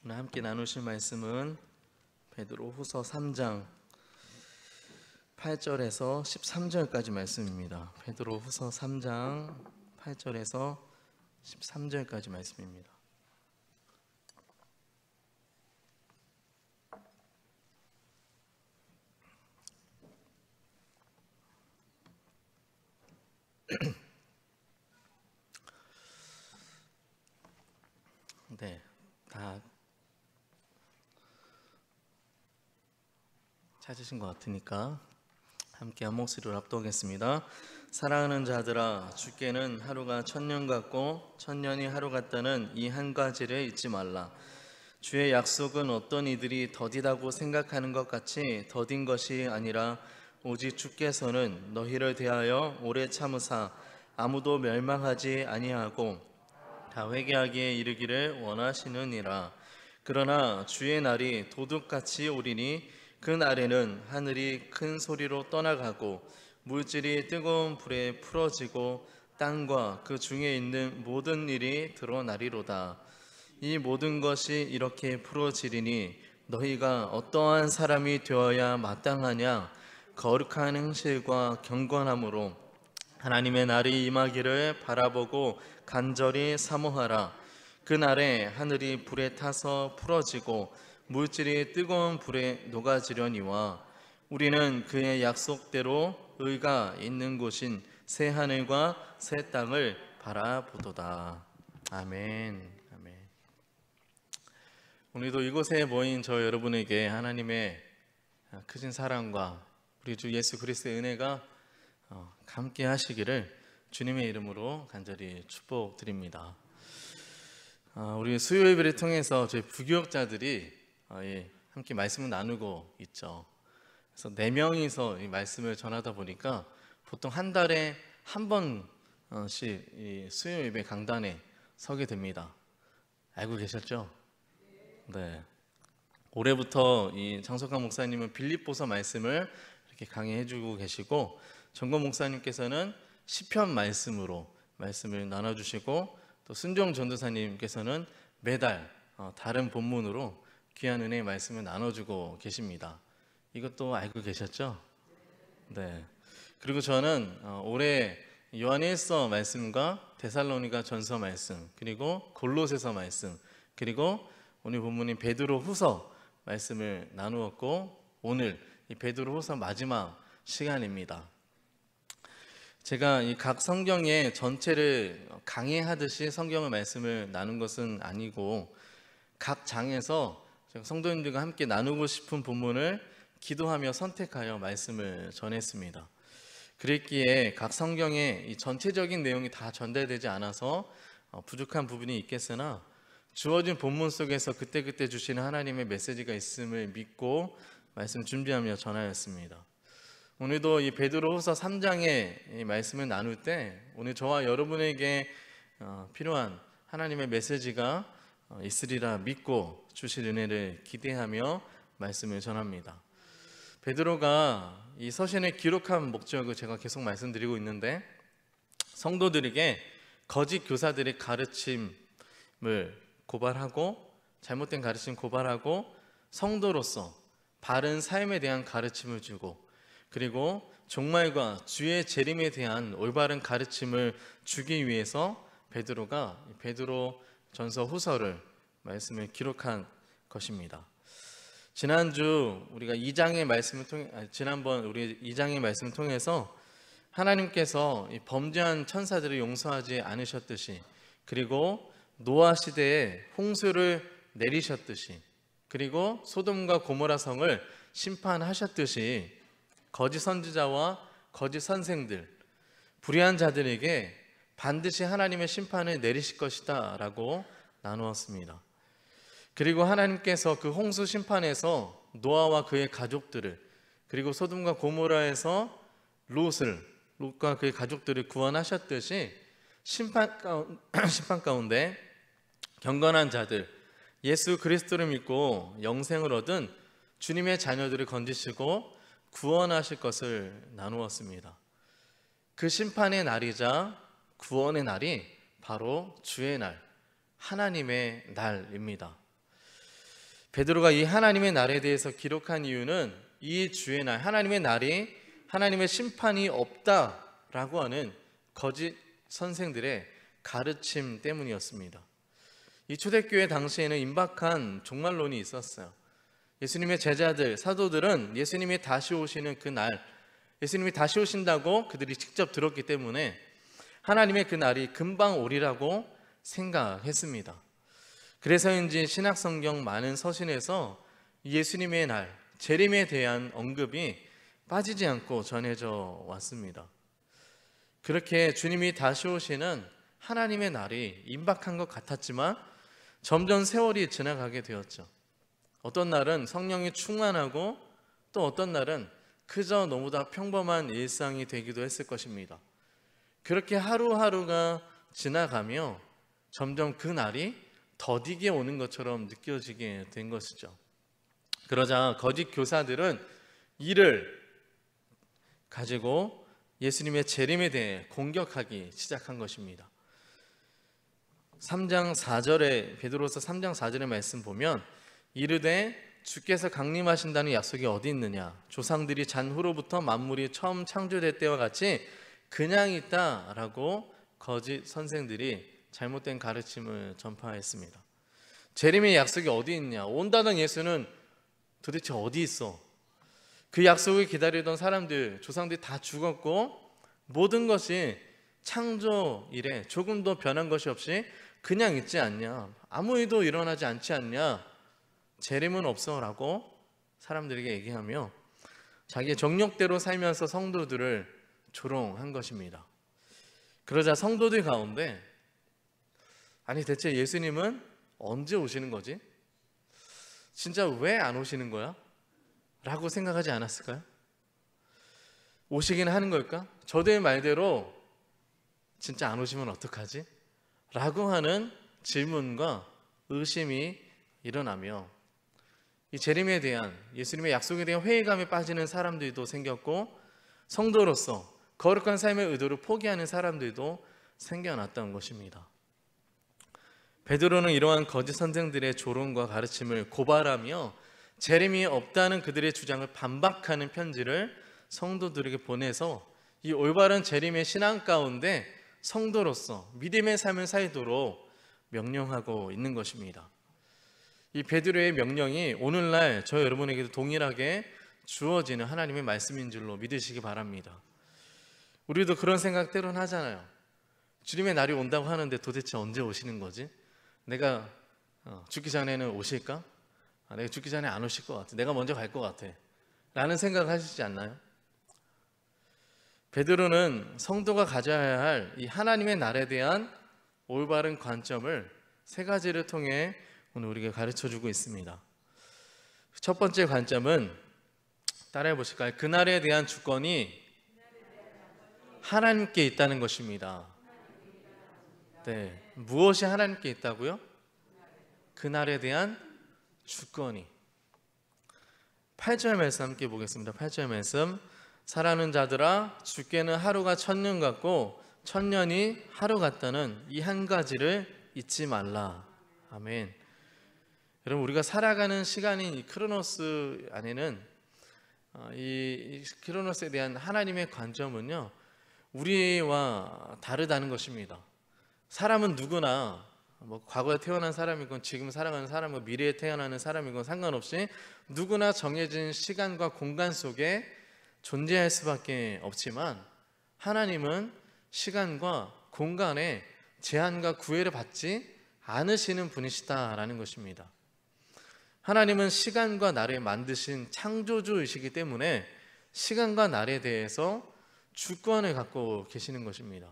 오늘 함께 나누실 말씀은 베드로후서 3장 8절에서 13절까지 말씀입니다. 베드로후서 3장 8절에서 13절까지 말씀입니다. 네, 다 찾으신 것 같으니까 함께 한 목소리로 합독하겠습니다. 사랑하는 자들아, 주께는 하루가 천년 같고 천년이 하루 같다는 이 한 가지를 잊지 말라. 주의 약속은 어떤 이들이 더디다고 생각하는 것 같이 더딘 것이 아니라 오직 주께서는 너희를 대하여 오래 참으사 아무도 멸망하지 아니하고 다 회개하기에 이르기를 원하시느니라. 그러나 주의 날이 도둑같이 오리니 그 날에는 하늘이 큰 소리로 떠나가고 물질이 뜨거운 불에 풀어지고 땅과 그 중에 있는 모든 일이 드러나리로다. 이 모든 것이 이렇게 풀어지리니 너희가 어떠한 사람이 되어야 마땅하냐? 거룩한 행실과 경건함으로 하나님의 날이 임하기를 바라보고 간절히 사모하라. 그 날에 하늘이 불에 타서 풀어지고 물질이 뜨거운 불에 녹아지려니와 우리는 그의 약속대로 의가 있는 곳인 새 하늘과 새 땅을 바라보도다. 아멘. 아멘. 오늘도 이곳에 모인 저 여러분에게 하나님의 크신 사랑과 우리 주 예수 그리스도의 은혜가 함께 하시기를 주님의 이름으로 간절히 축복드립니다. 우리 수요 예배를 통해서 저희 부교역자들이 함께 말씀을 나누고 있죠. 그래서 4명이서 이 말씀을 전하다 보니까 보통 한 달에 한 번씩 이 수요 예배 강단에 서게 됩니다. 알고 계셨죠? 네. 올해부터 이 장석환 목사님은 빌립보서 말씀을 이렇게 강의해주고 계시고, 정건 목사님께서는 시편 말씀으로 말씀을 나눠주시고, 또 순종 전도사님께서는 매달 다른 본문으로 귀한 은혜의 말씀을 나눠주고 계십니다. 이것도 알고 계셨죠? 네. 그리고 저는 올해 요한일서 말씀과 데살로니가 전서 말씀, 그리고 골로새서 말씀, 그리고 오늘 본문인 베드로후서 말씀을 나누었고, 오늘 이 베드로후서 마지막 시간입니다. 제가 이 각 성경의 전체를 강의하듯이 성경의 말씀을 나눈 것은 아니고, 각 장에서 성도님들과 함께 나누고 싶은 본문을 기도하며 선택하여 말씀을 전했습니다. 그랬기에 각 성경의 이 전체적인 내용이 다 전달되지 않아서 부족한 부분이 있겠으나, 주어진 본문 속에서 그때그때 주시는 하나님의 메시지가 있음을 믿고 말씀 준비하며 전하였습니다. 오늘도 이 베드로후서 3장의 이 말씀을 나눌 때 오늘 저와 여러분에게 필요한 하나님의 메시지가 있으리라 믿고 주실 은혜를 기대하며 말씀을 전합니다. 베드로가 이 서신을 기록한 목적을 제가 계속 말씀드리고 있는데, 성도들에게 거짓 교사들의 가르침을 고발하고, 잘못된 가르침 고발하고, 성도로서 바른 삶에 대한 가르침을 주고, 그리고 종말과 주의 재림에 대한 올바른 가르침을 주기 위해서 베드로가 베드로 전서 후서를 말씀을 기록한 것입니다. 지난주 우리가 2장의 말씀을 지난번 우리 2장의 말씀을 통해서 하나님께서 범죄한 천사들을 용서하지 않으셨듯이, 그리고 노아 시대에 홍수를 내리셨듯이, 그리고 소돔과 고모라 성을 심판하셨듯이 거짓 선지자와 거짓 선생들, 불의한 자들에게 반드시 하나님의 심판을 내리실 것이다 라고 나누었습니다. 그리고 하나님께서 그 홍수 심판에서 노아와 그의 가족들을, 그리고 소돔과 고모라에서 롯과 그의 가족들을 구원하셨듯이 심판 가운데 경건한 자들, 예수 그리스도를 믿고 영생을 얻은 주님의 자녀들을 건지시고 구원하실 것을 나누었습니다. 그 심판의 날이자 구원의 날이 바로 주의 날, 하나님의 날입니다. 베드로가 이 하나님의 날에 대해서 기록한 이유는 이 주의 날, 하나님의 날이 하나님의 심판이 없다라고 하는 거짓 선생들의 가르침 때문이었습니다. 이 초대교회 당시에는 임박한 종말론이 있었어요. 예수님의 제자들, 사도들은 예수님이 다시 오시는 그 날, 예수님이 다시 오신다고 그들이 직접 들었기 때문에 하나님의 그 날이 금방 오리라고 생각했습니다. 그래서인지 신약성경 많은 서신에서 예수님의 날, 재림에 대한 언급이 빠지지 않고 전해져 왔습니다. 그렇게 주님이 다시 오시는 하나님의 날이 임박한 것 같았지만 점점 세월이 지나가게 되었죠. 어떤 날은 성령이 충만하고 또 어떤 날은 그저 너무나 평범한 일상이 되기도 했을 것입니다. 그렇게 하루하루가 지나가며 점점 그 날이 더디게 오는 것처럼 느껴지게 된 것이죠. 그러자 거짓 교사들은 이를 가지고 예수님의 재림에 대해 공격하기 시작한 것입니다. 3장 4절에 베드로서 3장 4절의 말씀 보면 이르되 주께서 강림하신다는 약속이 어디 있느냐, 조상들이 잔후로부터 만물이 처음 창조될 때와 같이 그냥 있다라고 거짓 선생들이 잘못된 가르침을 전파했습니다. 재림의 약속이 어디 있냐, 온다던 예수는 도대체 어디 있어? 그 약속을 기다리던 사람들, 조상들이 다 죽었고 모든 것이 창조 이래 조금도 변한 것이 없이 그냥 있지 않냐, 아무 일도 일어나지 않지 않냐, 재림은 없어 라고 사람들에게 얘기하며 자기의 정욕대로 살면서 성도들을 조롱한 것입니다. 그러자 성도들 가운데 아니 대체 예수님은 언제 오시는 거지? 진짜 왜 안 오시는 거야? 라고 생각하지 않았을까요? 오시긴 하는 걸까? 저들의 말대로 진짜 안 오시면 어떡하지? 라고 하는 질문과 의심이 일어나며 이 재림에 대한, 예수님의 약속에 대한 회의감에 빠지는 사람들도 생겼고 성도로서 거룩한 삶의 의도를 포기하는 사람들도 생겨났던 것입니다. 베드로는 이러한 거짓 선생들의 조롱과 가르침을 고발하며 재림이 없다는 그들의 주장을 반박하는 편지를 성도들에게 보내서 이 올바른 재림의 신앙 가운데 성도로서 믿음의 삶을 살도록 명령하고 있는 것입니다. 이 베드로의 명령이 오늘날 저 여러분에게도 동일하게 주어지는 하나님의 말씀인 줄로 믿으시기 바랍니다. 우리도 그런 생각 때론 하잖아요. 주님의 날이 온다고 하는데 도대체 언제 오시는 거지? 내가 죽기 전에는 오실까? 내가 죽기 전에 안 오실 것 같아. 내가 먼저 갈 것 같아. 라는 생각을 하시지 않나요? 베드로는 성도가 가져야 할 이 하나님의 날에 대한 올바른 관점을 세 가지를 통해 오늘 우리에게 가르쳐주고 있습니다. 첫 번째 관점은 따라해 보실까요? 그날에 대한 주권이 하나님께 있다는 것입니다. 네, 무엇이 하나님께 있다고요? 그날에 대한 주권이. 8절 말씀 함께 보겠습니다. 8절 말씀. 사랑하는 자들아, 주께는 하루가 1000년 같고 1000년이 하루 같다는 이 한 가지를 잊지 말라. 아멘. 여러분, 우리가 살아가는 시간인 이 크로노스 안에는 이 크로노스에 대한 하나님의 관점은요, 우리와 다르다는 것입니다. 사람은 누구나 과거에 태어난 사람이건 지금 살아가는 사람이건 미래에 태어나는 사람이건 상관없이 누구나 정해진 시간과 공간 속에 존재할 수밖에 없지만 하나님은 시간과 공간에 제한과 구애를 받지 않으시는 분이시다라는 것입니다. 하나님은 시간과 날을 만드신 창조주이시기 때문에 시간과 날에 대해서 주권을 갖고 계시는 것입니다.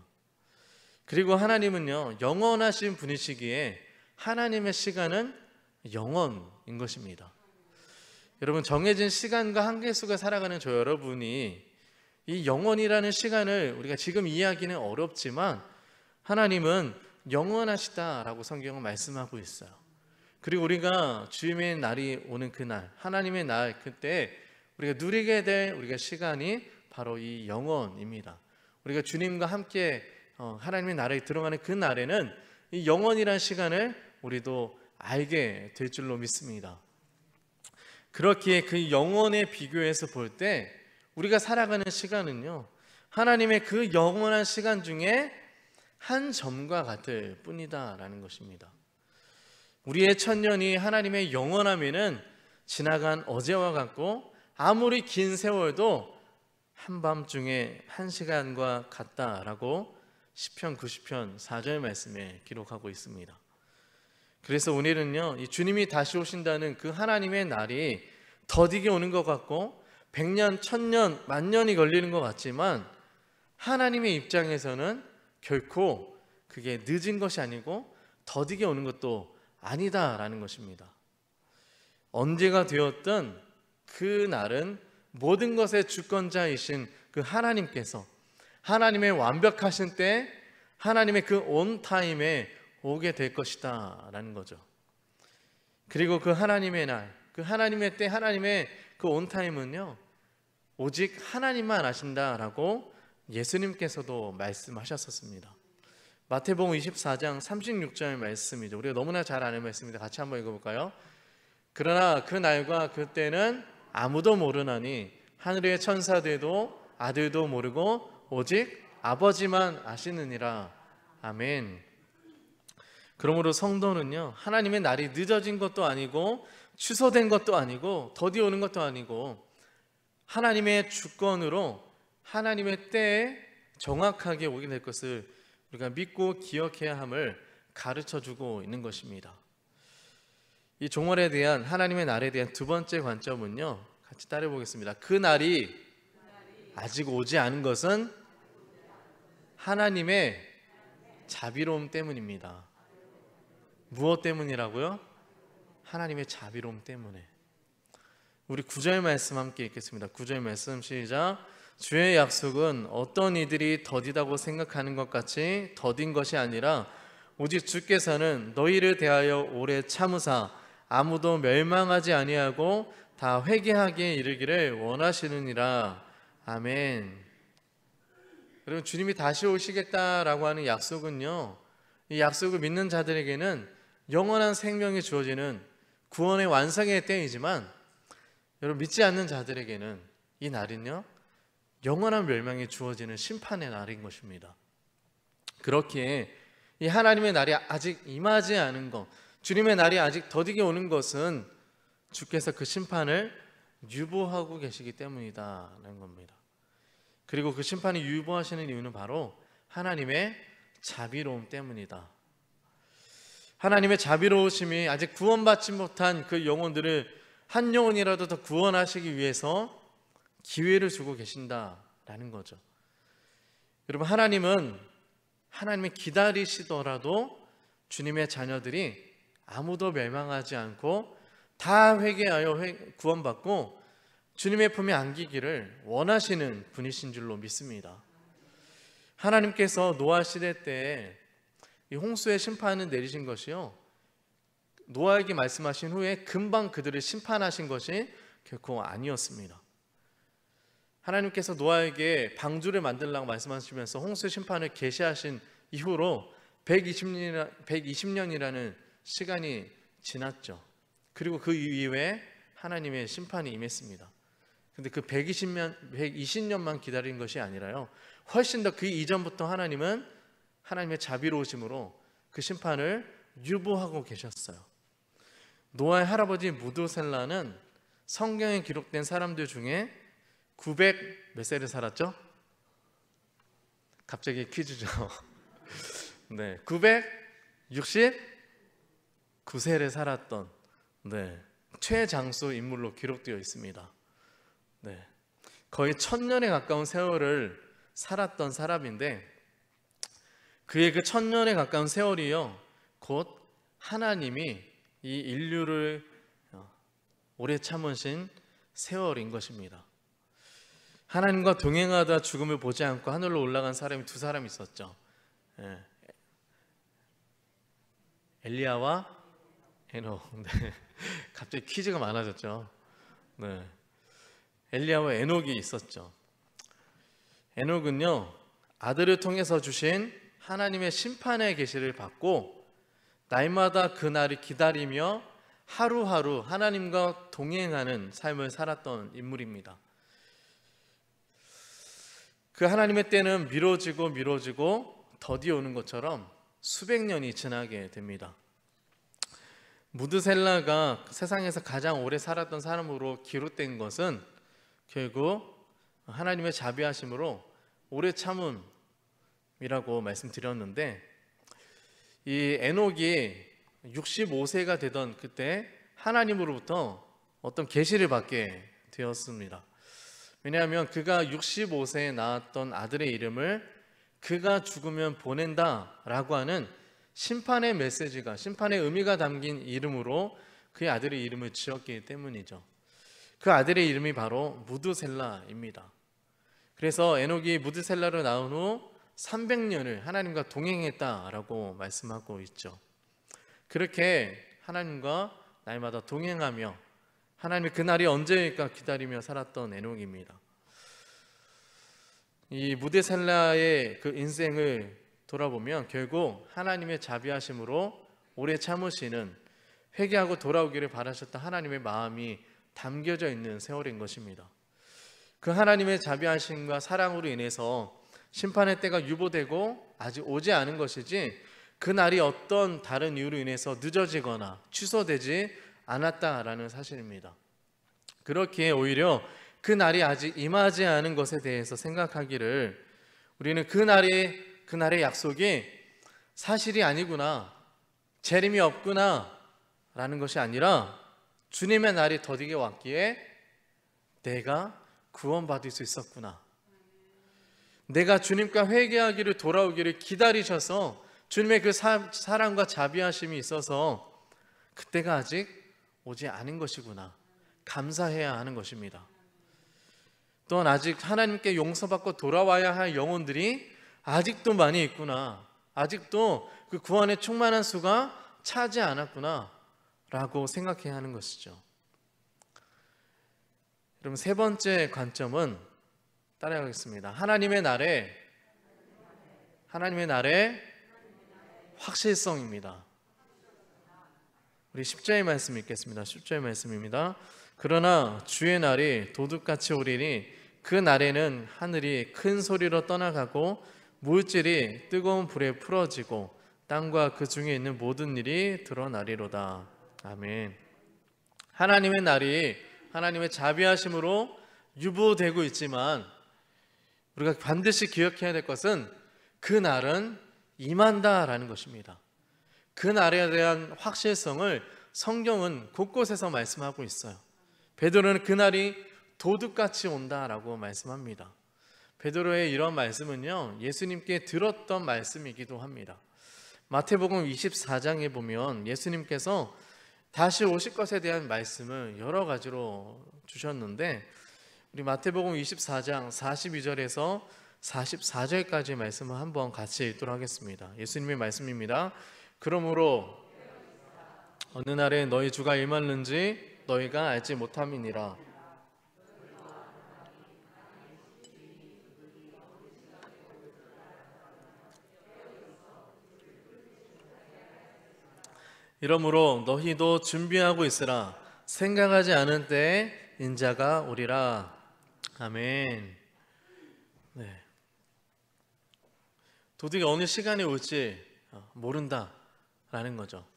그리고 하나님은요, 영원하신 분이시기에 하나님의 시간은 영원인 것입니다. 여러분, 정해진 시간과 한계 속에 살아가는 저 여러분이 이 영원이라는 시간을 우리가 지금 이해하기는 어렵지만 하나님은 영원하시다라고 성경은 말씀하고 있어요. 그리고 우리가 주님의 날이 오는 그날, 하나님의 날, 그때 우리가 누리게 될 우리가 시간이 바로 이 영원입니다. 우리가 주님과 함께 하나님의 나라에 들어가는 그 날에는 이 영원이라는 시간을 우리도 알게 될 줄로 믿습니다. 그렇기에 그 영원에 비교해서 볼 때 우리가 살아가는 시간은요, 하나님의 그 영원한 시간 중에 한 점과 같을 뿐이다라는 것입니다. 우리의 천년이 하나님의 영원함에는 지나간 어제와 같고 아무리 긴 세월도 한밤중에 한 시간과 같다라고 시편 90편 4절 말씀에 기록하고 있습니다. 그래서 오늘은요, 이 주님이 다시 오신다는 그 하나님의 날이 더디게 오는 것 같고 100년, 1000년, 만년이 걸리는 것 같지만 하나님의 입장에서는 결코 그게 늦은 것이 아니고 더디게 오는 것도 아니다라는 것입니다. 언제가 되었든 그 날은 모든 것의 주권자이신 그 하나님께서 하나님의 완벽하신 때 하나님의 그 온 타임에 오게 될 것이다 라는 거죠. 그리고 그 하나님의 날, 그 하나님의 때, 하나님의 그 온 타임은요, 오직 하나님만 아신다라고 예수님께서도 말씀하셨었습니다. 마태복음 24장 36절 말씀이죠. 우리가 너무나 잘 아는 말씀입니다. 같이 한번 읽어볼까요? 그러나 그 날과 그 때는 아무도 모르나니 하늘의 천사들도 아들도 모르고 오직 아버지만 아시느니라. 아멘. 그러므로 성도는요, 하나님의 날이 늦어진 것도 아니고 취소된 것도 아니고 더디 오는 것도 아니고 하나님의 주권으로 하나님의 때에 정확하게 오게 될 것을 우리가 믿고 기억해야 함을 가르쳐주고 있는 것입니다. 이 종말에 대한 하나님의 날에 대한 두 번째 관점은요, 같이 따라해 보겠습니다. 그 날이 아직 오지 않은 것은 하나님의 자비로움 때문입니다. 무엇 때문이라고요? 하나님의 자비로움 때문에. 우리 9절 말씀 함께 읽겠습니다. 9절 말씀 시작. 주의 약속은 어떤 이들이 더디다고 생각하는 것 같이 더딘 것이 아니라 오직 주께서는 너희를 대하여 오래 참으사 아무도 멸망하지 아니하고 다 회개하게 이르기를 원하시느니라. 아멘. 여러분, 주님이 다시 오시겠다라고 하는 약속은요, 이 약속을 믿는 자들에게는 영원한 생명이 주어지는 구원의 완성의 때이지만, 여러분, 믿지 않는 자들에게는 이 날은요, 영원한 멸망이 주어지는 심판의 날인 것입니다. 그렇기에 이 하나님의 날이 아직 임하지 않은 것, 주님의 날이 아직 더디게 오는 것은 주께서 그 심판을 유보하고 계시기 때문이다라는 겁니다. 그리고 그 심판이 유보하시는 이유는 바로 하나님의 자비로움 때문이다. 하나님의 자비로우심이 아직 구원받지 못한 그 영혼들을 한 영혼이라도 더 구원하시기 위해서 기회를 주고 계신다라는 거죠. 여러분, 하나님은 하나님이 기다리시더라도 주님의 자녀들이 아무도 멸망하지 않고 다 회개하여 구원받고 주님의 품에 안기기를 원하시는 분이신 줄로 믿습니다. 하나님께서 노아 시대 때 이 홍수의 심판을 내리신 것이요, 노아에게 말씀하신 후에 금방 그들을 심판하신 것이 결코 아니었습니다. 하나님께서 노아에게 방주를 만들라고 말씀하시면서 홍수 심판을 계시하신 이후로 120년이라는 시간이 지났죠. 그리고 그 이후에 하나님의 심판이 임했습니다. 근데 그 120년만 기다린 것이 아니라요, 훨씬 더 그 이전부터 하나님은 하나님의 자비로우심으로 그 심판을 유보하고 계셨어요. 노아의 할아버지 무두셀라는 성경에 기록된 사람들 중에 900 몇 세를 살았죠? 갑자기 퀴즈죠. 네, 969세를 살았던 최장수 인물로 기록되어 있습니다. 네, 거의 1000년에 가까운 세월을 살았던 사람인데, 그의 그 1000년에 가까운 세월이요, 곧 하나님이 이 인류를 오래 참으신 세월인 것입니다. 하나님과 동행하다 죽음을 보지 않고 하늘로 올라간 사람이 두 사람이 있었죠. 엘리야와 에녹. 네. 갑자기 퀴즈가 많아졌죠. 네. 엘리야와 에녹이 있었죠. 에녹은요, 아들을 통해서 주신 하나님의 심판의 계시를 받고 날마다 그 날을 기다리며 하루하루 하나님과 동행하는 삶을 살았던 인물입니다. 그 하나님의 때는 미뤄지고 더디 오는 것처럼 수백 년이 지나게 됩니다. 무드셀라가 세상에서 가장 오래 살았던 사람으로 기록된 것은 결국 하나님의 자비하심으로 오래 참음이라고 말씀드렸는데, 이 에녹이 65세가 되던 그때 하나님으로부터 어떤 계시를 받게 되었습니다. 왜냐하면 그가 65세에 낳았던 아들의 이름을 그가 죽으면 보낸다라고 하는 심판의 메시지가, 심판의 의미가 담긴 이름으로 그의 아들의 이름을 지었기 때문이죠. 그 아들의 이름이 바로 무드셀라입니다. 그래서 에녹이 무드셀라로 나온 후 300년을 하나님과 동행했다라고 말씀하고 있죠. 그렇게 하나님과 날마다 동행하며 하나님의 그날이 언제일까 기다리며 살았던 에녹입니다. 이 무드셀라의 그 인생을 돌아보면 결국 하나님의 자비하심으로 오래 참으시는, 회개하고 돌아오기를 바라셨던 하나님의 마음이 담겨져 있는 세월인 것입니다. 그 하나님의 자비하심과 사랑으로 인해서 심판의 때가 유보되고 아직 오지 않은 것이지, 그 날이 어떤 다른 이유로 인해서 늦어지거나 취소되지 않았다라는 사실입니다. 그렇기에 오히려 그 날이 아직 임하지 않은 것에 대해서 생각하기를, 우리는 그 날의 약속이 사실이 아니구나, 재림이 없구나 라는 것이 아니라 주님의 날이 더디게 왔기에 내가 구원받을 수 있었구나, 내가 주님과 회개하기를, 돌아오기를 기다리셔서 주님의 그 사랑과 자비하심이 있어서 그때가 아직 오지 않은 것이구나, 감사해야 하는 것입니다. 또한 아직 하나님께 용서받고 돌아와야 할 영혼들이 아직도 많이 있구나, 아직도 그 구원의 충만한 수가 차지 않았구나 라고 생각해야 하는 것이죠. 여러분, 세 번째 관점은 따라가겠습니다. 하나님의 날의 확실성입니다. 우리 10절의 말씀 읽겠습니다. 10절의 말씀입니다. 그러나 주의 날이 도둑같이 오리니 그 날에는 하늘이 큰 소리로 떠나가고 물질이 뜨거운 불에 풀어지고 땅과 그 중에 있는 모든 일이 드러나리로다. 아멘. 하나님의 날이 하나님의 자비하심으로 유보되고 있지만 우리가 반드시 기억해야 될 것은 그 날은 임한다라는 것입니다. 그 날에 대한 확실성을 성경은 곳곳에서 말씀하고 있어요. 베드로는 그 날이 도둑같이 온다라고 말씀합니다. 베드로의 이런 말씀은요, 예수님께 들었던 말씀이기도 합니다. 마태복음 24장에 보면 예수님께서 다시 오실 것에 대한 말씀을 여러 가지로 주셨는데, 우리 마태복음 24장 42절에서 44절까지 말씀을 한번 같이 읽도록 하겠습니다. 예수님의 말씀입니다. 그러므로 어느 날에 너희 주가 임하는지 너희가 알지 못함이니라. 이러므로 너희도 준비하고 있으라. 생각하지 않은 때에 인자가 오리라. 아멘. 네. 도둑이 어느 시간에 올지 모른다라는 거죠.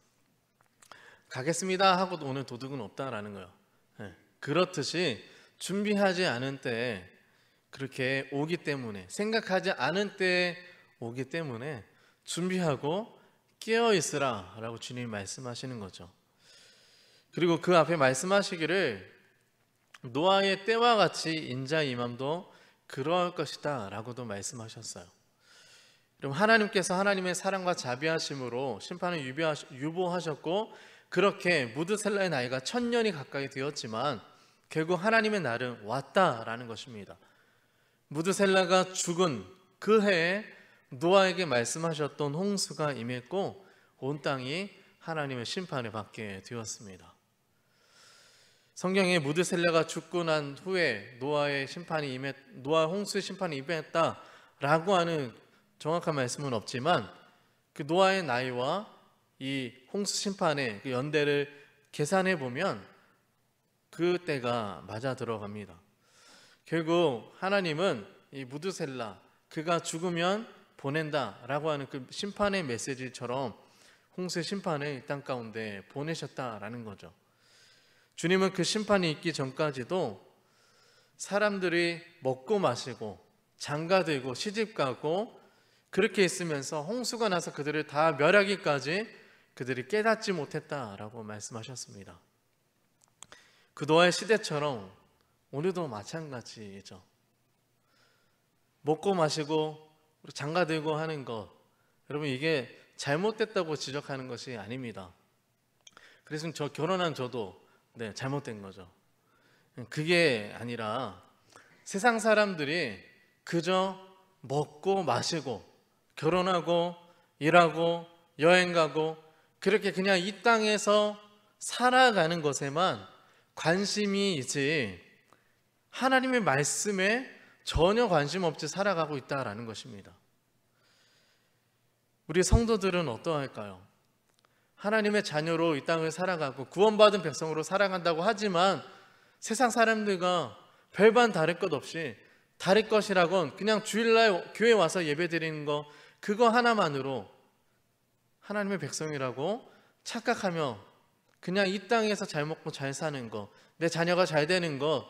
가겠습니다 하고도 오는 도둑은 없다라는 거예요. 네. 그렇듯이 준비하지 않은 때에 그렇게 오기 때문에, 생각하지 않은 때에 오기 때문에 준비하고 깨어있으라 라고 주님이 말씀하시는 거죠. 그리고 그 앞에 말씀하시기를 노아의 때와 같이 인자 임함도 그러할 것이다 라고도 말씀하셨어요. 그럼 하나님께서 하나님의 사랑과 자비하심으로 심판을 유보하셨고, 그렇게 무드셀라의 나이가 1000년이 가까이 되었지만 결국 하나님의 날은 왔다라는 것입니다. 무드셀라가 죽은 그 해에 노아에게 말씀하셨던 홍수가 임했고 온 땅이 하나님의 심판을 받게 되었습니다. 성경에 무드셀라가 죽고 난 후에 노아 홍수의 심판이 임했다라고 하는 정확한 말씀은 없지만, 그 노아의 나이와 이 홍수 심판의 그 연대를 계산해 보면 그 때가 맞아 들어갑니다. 결국 하나님은 이 무드셀라, 그가 죽으면 보낸다라고 하는 그 심판의 메시지처럼 홍수의 심판을 이 땅 가운데 보내셨다라는 거죠. 주님은 그 심판이 있기 전까지도 사람들이 먹고 마시고 장가들고 시집가고 그렇게 있으면서 홍수가 나서 그들을 다 멸하기까지 그들이 깨닫지 못했다라고 말씀하셨습니다. 그 노아의 시대처럼 오늘도 마찬가지죠. 먹고 마시고 장가들고 하는 것, 여러분 이게 잘못됐다고 지적하는 것이 아닙니다. 그래서 결혼한 저도 잘못된 거죠. 그게 아니라 세상 사람들이 그저 먹고 마시고 결혼하고 일하고 여행 가고 그렇게 그냥 이 땅에서 살아가는 것에만 관심이 있지 하나님의 말씀에 전혀 관심 없이 살아가고 있다라는 것입니다. 우리 성도들은 어떠할까요? 하나님의 자녀로 이 땅을 살아가고 구원받은 백성으로 살아간다고 하지만 세상 사람들과 별반 다를 것 없이 다를 것이라곤 그냥 주일날 교회 와서 예배드리는 거 그거 하나만으로 하나님의 백성이라고 착각하며 그냥 이 땅에서 잘 먹고 잘 사는 거, 내 자녀가 잘 되는 거,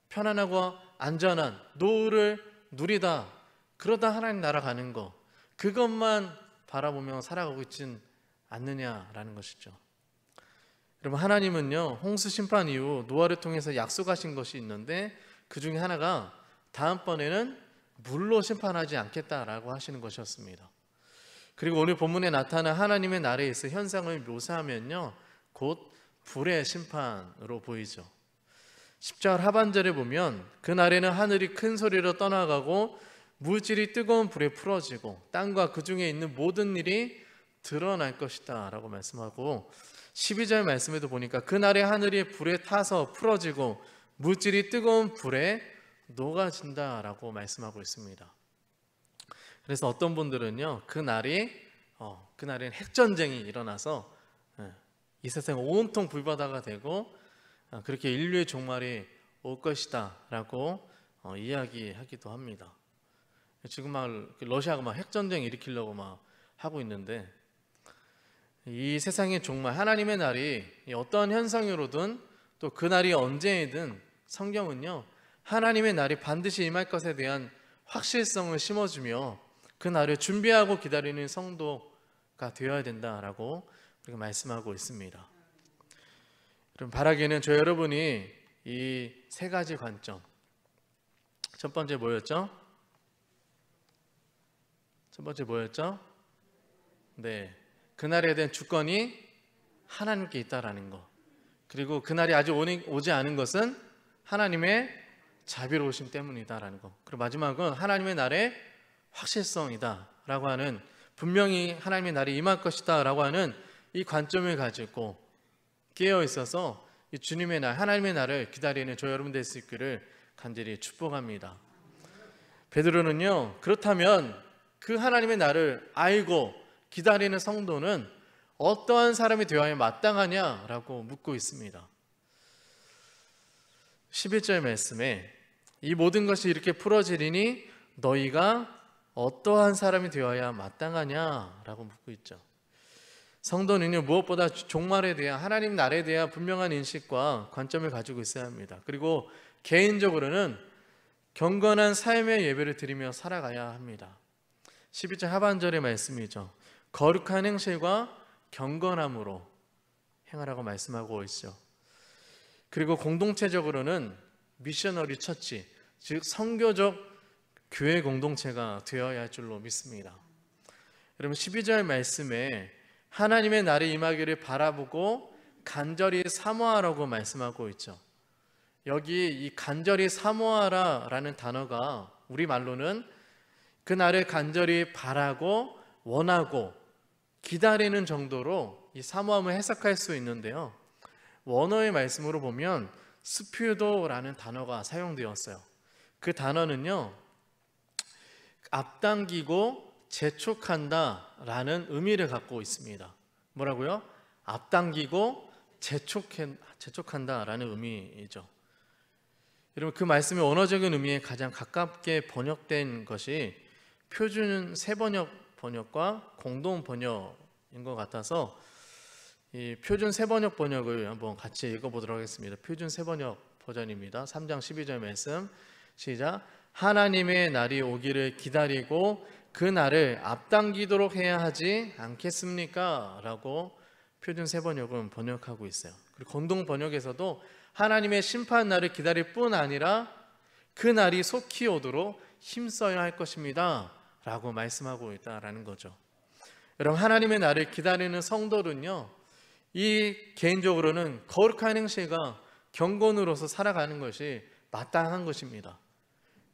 편안하고 안전한 노후를 누리다 그러다 하나님 나라 가는 거 그것만 바라보며 살아가고 있진 않느냐라는 것이죠. 여러분 하나님은요 홍수 심판 이후 노아를 통해서 약속하신 것이 있는데 그 중에 하나가 다음번에는 물로 심판하지 않겠다라고 하시는 것이었습니다. 그리고 오늘 본문에 나타난 하나님의 나라에 있어 현상을 묘사하면요 곧 불의 심판으로 보이죠. 10절 하반절에 보면 그날에는 하늘이 큰 소리로 떠나가고 물질이 뜨거운 불에 풀어지고 땅과 그 중에 있는 모든 일이 드러날 것이다 라고 말씀하고 12절 말씀에도 보니까 그날에 하늘이 불에 타서 풀어지고 물질이 뜨거운 불에 녹아진다 라고 말씀하고 있습니다. 그래서 어떤 분들은요 그날엔 핵전쟁이 일어나서 이 세상 온통 불바다가 되고 그렇게 인류의 종말이 올 것이다 라고 이야기하기도 합니다. 지금 막 러시아가 막 핵전쟁 일으키려고 막 하고 있는데 이 세상의 종말 하나님의 날이 어떠한 현상으로든 또 그 날이 언제이든 성경은요 하나님의 날이 반드시 임할 것에 대한 확실성을 심어주며 그 날을 준비하고 기다리는 성도가 되어야 된다라고 우리가 말씀하고 있습니다. 그럼 바라기는 저 여러분이 이 세 가지 관점, 첫 번째 뭐였죠? 네, 그날에 대한 주권이 하나님께 있다라는 것, 그리고 그날이 아직 오지 않은 것은 하나님의 자비로우심 때문이다라는 것, 그리고 마지막은 하나님의 날의 확실성이다라고 하는 분명히 하나님의 날이 임할 것이다라고 하는 이 관점을 가지고 깨어 있어서 이 주님의 날, 하나님의 날을 기다리는 저 여러분 될 수 있기를 간절히 축복합니다. 베드로는요 그렇다면 그 하나님의 날을 알고 기다리는 성도는 어떠한 사람이 되어야 마땅하냐라고 묻고 있습니다. 11절 말씀에 이 모든 것이 이렇게 풀어지리니 너희가 어떠한 사람이 되어야 마땅하냐라고 묻고 있죠. 성도는요 무엇보다 종말에 대한 하나님 나라에 대한 분명한 인식과 관점을 가지고 있어야 합니다. 그리고 개인적으로는 경건한 삶의 예배를 드리며 살아가야 합니다. 12절 하반절의 말씀이죠. 거룩한 행실과 경건함으로 행하라고 말씀하고 있죠. 그리고 공동체적으로는 미셔너리 처치, 즉 선교적 교회 공동체가 되어야 할 줄로 믿습니다. 여러분 12절 말씀에 하나님의 날이 임하기를 바라보고 간절히 사모하라고 말씀하고 있죠. 여기 이 간절히 사모하라라는 단어가 우리말로는 그 날을 간절히 바라고 원하고 기다리는 정도로 이 사모함을 해석할 수 있는데요, 원어의 말씀으로 보면 스퓨도라는 단어가 사용되었어요. 그 단어는요 앞당기고 재촉한다 라는 의미를 갖고 있습니다. 뭐라고요? 앞당기고 재촉한다라는 의미이죠. 여러분, 그 말씀의 언어적인 의미에 가장 가깝게 번역된 것이 표준 세번역과 공동 번역인 것 같아서 이 표준 세번역 번역을 한번 같이 읽어보도록 하겠습니다. 표준 세번역 버전입니다. 3장 12절 말씀 시작. 하나님의 날이 오기를 기다리고 그 날을 앞당기도록 해야 하지 않겠습니까? 라고 표준 세번역은 번역하고 있어요. 그리고 공동 번역에서도 하나님의 심판 날을 기다릴 뿐 아니라 그 날이 속히 오도록 힘써야 할 것입니다 라고 말씀하고 있다라는 거죠. 여러분, 하나님의 날을 기다리는 성도는요, 이 개인적으로는 거룩한 행실과 경건으로서 살아가는 것이 마땅한 것입니다.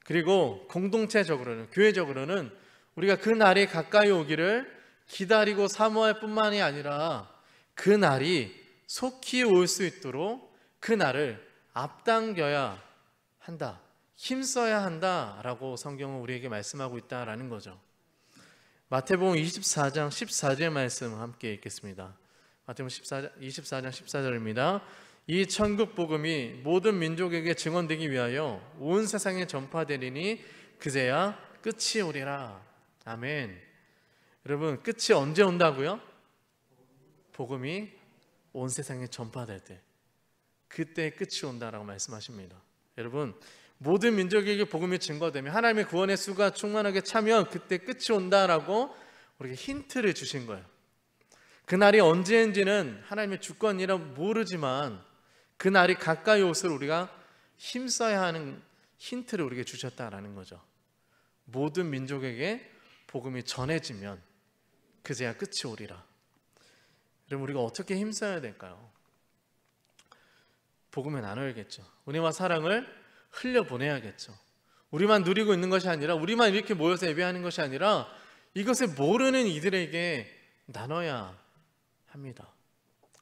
그리고 공동체적으로는, 교회적으로는 우리가 그 날이 가까이 오기를 기다리고 사모할 뿐만이 아니라 그 날이 속히 올 수 있도록 그 날을 앞당겨야 한다, 힘써야 한다라고 성경은 우리에게 말씀하고 있다라는 거죠. 마태복음 24장 14절 말씀 함께 읽겠습니다. 마태복음 24장 14절입니다. 이 천국 복음이 모든 민족에게 증언되기 위하여 온 세상에 전파되리니 그제야 끝이 오리라. 아멘. 여러분, 끝이 언제 온다고요? 복음이 온 세상에 전파될 때, 그때 끝이 온다라고 말씀하십니다. 여러분, 모든 민족에게 복음이 증거되면, 하나님의 구원의 수가 충만하게 차면 그때 끝이 온다라고 우리에게 힌트를 주신 거예요. 그날이 언제인지는 하나님의 주권이라 모르지만 그 날이 가까이 올수록 우리가 힘써야 하는 힌트를 우리에게 주셨다라는 거죠. 모든 민족에게 복음이 전해지면 그제야 끝이 오리라. 여러분, 우리가 어떻게 힘써야 될까요? 복음을 나눠야겠죠. 은혜와 사랑을 흘려보내야겠죠. 우리만 누리고 있는 것이 아니라, 우리만 이렇게 모여서 예배하는 것이 아니라 이것을 모르는 이들에게 나눠야 합니다.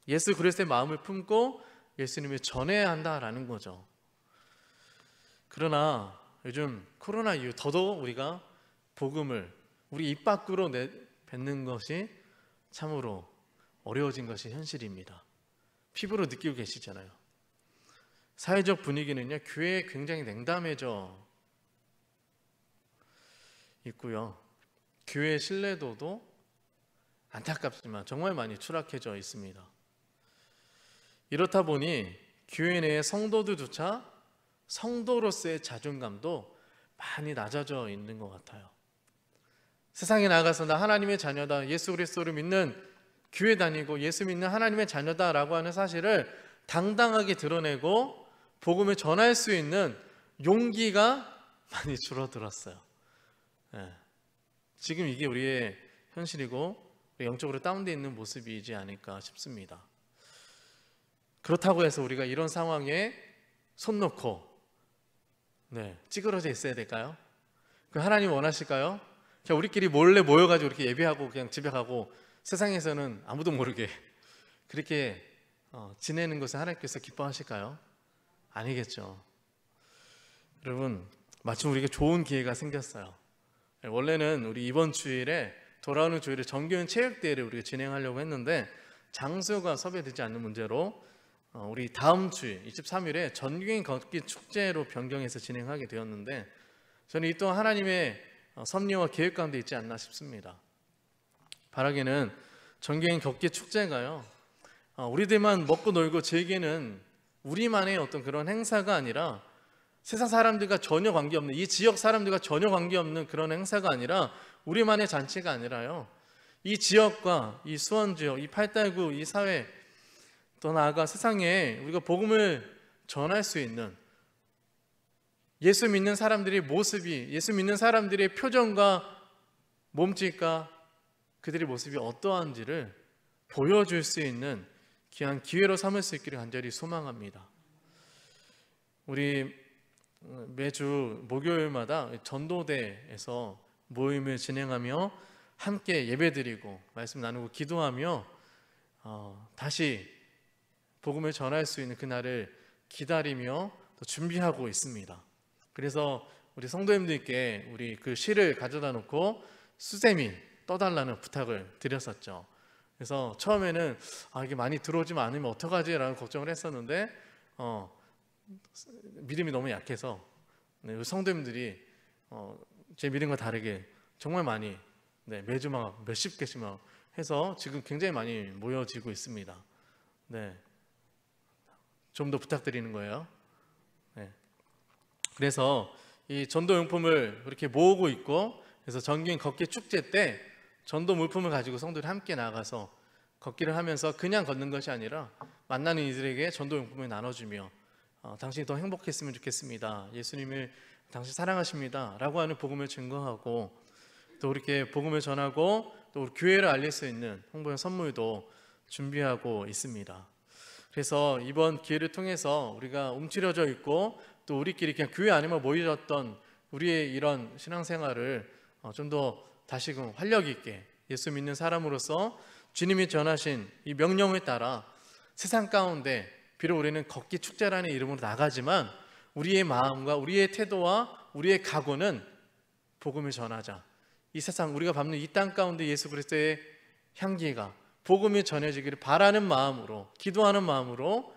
예수 그리스도의 마음을 품고 예수님을 전해야 한다라는 거죠. 그러나 요즘 코로나 이후 더더욱 우리가 복음을 우리 입 밖으로 내뱉는 것이 참으로 어려워진 것이 현실입니다. 피부로 느끼고 계시잖아요. 사회적 분위기는요, 교회에 굉장히 냉담해져 있고요, 교회의 신뢰도도 안타깝지만 정말 많이 추락해져 있습니다. 이렇다 보니 교회 내의 성도들조차 성도로서의 자존감도 많이 낮아져 있는 것 같아요. 세상에 나가서 나 하나님의 자녀다, 예수 그리스도를 믿는 교회 다니고 예수 믿는 하나님의 자녀다라고 하는 사실을 당당하게 드러내고 복음을 전할 수 있는 용기가 많이 줄어들었어요. 지금 이게 우리의 현실이고 영적으로 다운되어 있는 모습이지 않을까 싶습니다. 그렇다고 해서 우리가 이런 상황에 손 놓고 찌그러져 있어야 될까요? 그 하나님 원하실까요? 그냥 우리끼리 몰래 모여가지고 이렇게 예배하고 그냥 집에 가고 세상에서는 아무도 모르게 그렇게 지내는 것을 하나님께서 기뻐하실까요? 아니겠죠. 여러분, 마침 우리에게 좋은 기회가 생겼어요. 원래는 우리 이번 주일에, 돌아오는 주일에 정교인 체육대회를 우리가 진행하려고 했는데 장소가 섭외되지 않는 문제로 우리 다음 주일 23일에 전교인 걷기 축제로 변경해서 진행하게 되었는데, 저는 이 또한 하나님의 섭리와 계획 가운데 있지 않나 싶습니다. 바라기는 전교인 걷기 축제가요, 우리들만 먹고 놀고 즐기는 우리만의 어떤 그런 행사가 아니라, 세상 사람들과 전혀 관계없는, 이 지역 사람들과 전혀 관계없는 그런 행사가 아니라, 우리만의 잔치가 아니라요, 이 지역과 이 수원 지역, 이 팔달구, 이 사회, 더 나아가 세상에 우리가 복음을 전할 수 있는 예수 믿는 사람들의 모습이, 예수 믿는 사람들의 표정과 몸짓과 그들의 모습이 어떠한지를 보여줄 수 있는 귀한 기회로 삼을 수 있기를 간절히 소망합니다. 우리 매주 목요일마다 전도대에서 모임을 진행하며 함께 예배드리고 말씀 나누고 기도하며 다시 복음을 전할 수 있는 그날을 기다리며 또 준비하고 있습니다. 그래서 우리 성도님들께 우리 그 시를 가져다 놓고 수세미 떠달라는 부탁을 드렸었죠. 그래서 처음에는 이게 많이 들어오지만 않으면 어떡하지라는 걱정을 했었는데 믿음이 너무 약해서 우리 성도님들이 제 믿음과 다르게 정말 많이 매주 막 몇십 개씩 막 해서 지금 굉장히 많이 모여지고 있습니다. 좀 더 부탁드리는 거예요. 그래서 이 전도 용품을 이렇게 모으고 있고, 그래서 정기인 걷기 축제 때 전도 물품을 가지고 성도들이 함께 나가서 걷기를 하면서 그냥 걷는 것이 아니라 만나는 이들에게 전도 용품을 나눠주며 당신이 더 행복했으면 좋겠습니다, 예수님을 당신 사랑하십니다 라고 하는 복음을 증거하고, 또 이렇게 복음을 전하고 또 우리 교회를 알릴 수 있는 홍보용 선물도 준비하고 있습니다. 그래서 이번 기회를 통해서 우리가 움츠려져 있고 또 우리끼리 그냥 교회 안에만 모여졌던 우리의 이런 신앙생활을 좀 더 다시금 활력 있게 예수 믿는 사람으로서 주님이 전하신 이 명령에 따라 세상 가운데 비록 우리는 걷기 축제라는 이름으로 나가지만 우리의 마음과 우리의 태도와 우리의 각오는 복음을 전하자, 이 세상 우리가 밟는 이 땅 가운데 예수 그리스도의 향기가 복음이 전해지기를 바라는 마음으로, 기도하는 마음으로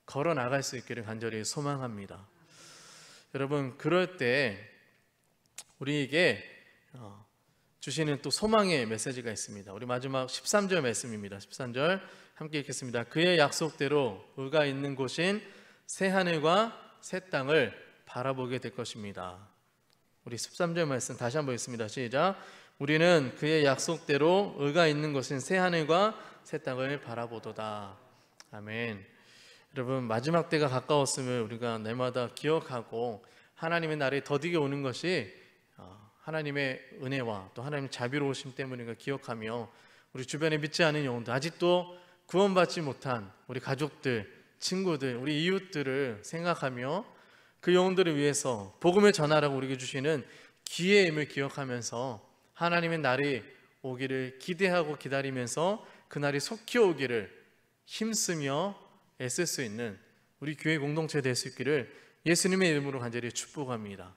걸어 나갈 수 있기를 간절히 소망합니다. 여러분, 그럴 때 우리에게 주시는 또 소망의 메시지가 있습니다. 우리 마지막 13절 말씀입니다. 13절 함께 읽겠습니다. 그의 약속대로 의가 있는 곳인 새 하늘과 새 땅을 바라보게 될 것입니다. 우리 13절 말씀 다시 한번 읽습니다. 시작. 우리는 그의 약속대로 의가 있는 곳인 새 하늘과 새 땅을 바라보도다. 아멘. 여러분, 마지막 때가 가까웠음을 우리가 날마다 기억하고 하나님의 날이 더디게 오는 것이 하나님의 은혜와 또 하나님의 자비로우심 때문인가 기억하며, 우리 주변에 믿지 않은 영혼들, 아직도 구원받지 못한 우리 가족들, 친구들, 우리 이웃들을 생각하며 그 영혼들을 위해서 복음을 전하라고 우리에게 주시는 기회임을 기억하면서 하나님의 날이 오기를 기대하고 기다리면서 그 날이 속히 오기를 힘쓰며 애쓸 수 있는 우리 교회 공동체 될 수 있기를 예수님의 이름으로 간절히 축복합니다.